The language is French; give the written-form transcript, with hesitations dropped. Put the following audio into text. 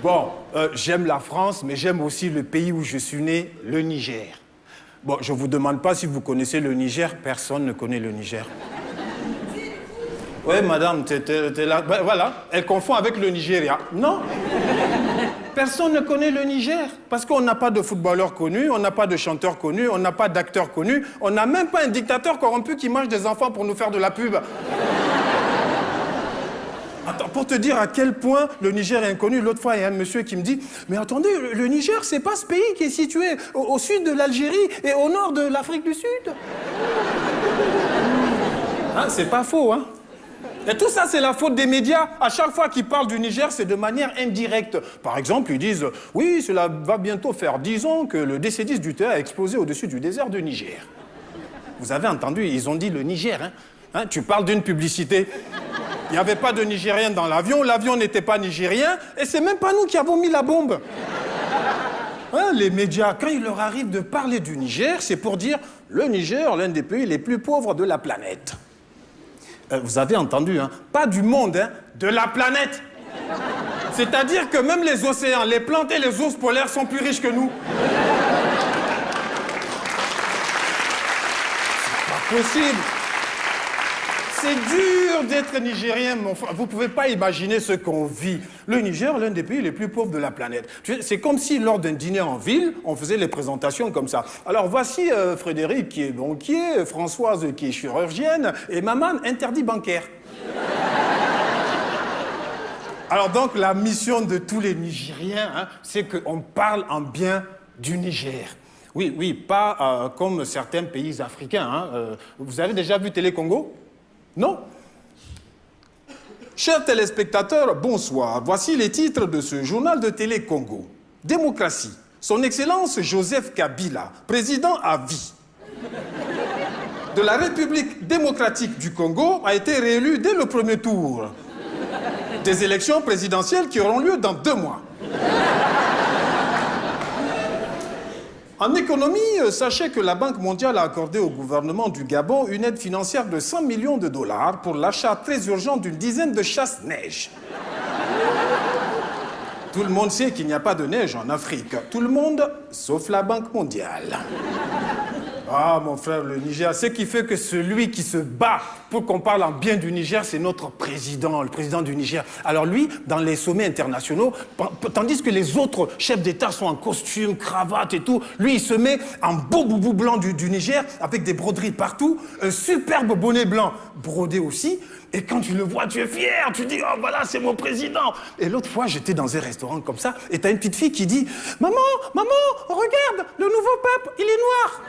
Bon, j'aime la France, mais j'aime aussi le pays où je suis né, le Niger. Bon, je ne vous demande pas si vous connaissez le Niger. Personne ne connaît le Niger. Oui, madame, t'es là. Ben, voilà, elle confond avec le Nigeria. Non. Personne ne connaît le Niger. Parce qu'on n'a pas de footballeurs connus, on n'a pas de chanteurs connus, on n'a pas d'acteurs connus, on n'a même pas un dictateur corrompu qui mange des enfants pour nous faire de la pub. Attends, pour te dire à quel point le Niger est inconnu, l'autre fois, il y a un monsieur qui me dit « Mais attendez, le Niger, c'est pas ce pays qui est situé au sud de l'Algérie et au nord de l'Afrique du Sud. » Hein, c'est pas faux, hein? Et tout ça, c'est la faute des médias. À chaque fois qu'ils parlent du Niger, c'est de manière indirecte. Par exemple, ils disent « Oui, cela va bientôt faire 10 ans que le DC-10 du TA a explosé au-dessus du désert de Niger. » Vous avez entendu, ils ont dit le Niger, hein? Tu parles d'une publicité. Il n'y avait pas de Nigériens dans l'avion n'était pas nigérien, et c'est même pas nous qui avons mis la bombe. Hein, les médias, quand il leur arrive de parler du Niger, c'est pour dire « Le Niger, l'un des pays les plus pauvres de la planète. » Vous avez entendu, hein? Pas du monde, hein? De la planète. C'est-à-dire que même les océans, les plantes et les ours polaires sont plus riches que nous. C'est pas possible. C'est dur d'être nigérien, mon frère. Vous ne pouvez pas imaginer ce qu'on vit. Le Niger, l'un des pays les plus pauvres de la planète. C'est comme si, lors d'un dîner en ville, on faisait les présentations comme ça. Alors, voici Frédéric qui est banquier, Françoise qui est chirurgienne, et Maman, interdit bancaire. Alors donc, la mission de tous les Nigériens, hein, c'est qu'on parle en bien du Niger. Oui, oui, pas comme certains pays africains. Hein. Vous avez déjà vu Télé Congo ? Non. Chers téléspectateurs, bonsoir. Voici les titres de ce journal de Télé Congo. Démocratie. Son Excellence Joseph Kabila, président à vie de la République démocratique du Congo, a été réélu dès le premier tour des élections présidentielles qui auront lieu dans 2 mois. En économie, sachez que la Banque mondiale a accordé au gouvernement du Gabon une aide financière de 100 millions de dollars pour l'achat très urgent d'une dizaine de chasse-neige. Tout le monde sait qu'il n'y a pas de neige en Afrique. Tout le monde, sauf la Banque mondiale. Ah, mon frère, le Niger, ce qui fait que celui qui se bat pour qu'on parle en bien du Niger, c'est notre président, le président du Niger. Alors lui, dans les sommets internationaux, tandis que les autres chefs d'État sont en costume, cravate et tout, lui, il se met en beau boubou blanc du Niger, avec des broderies partout, un superbe bonnet blanc brodé aussi. Et quand tu le vois, tu es fier, tu dis « Oh, voilà, c'est mon président !» Et l'autre fois, j'étais dans un restaurant comme ça, et t'as une petite fille qui dit « Maman, maman, regarde, le nouveau pape, il est noir !»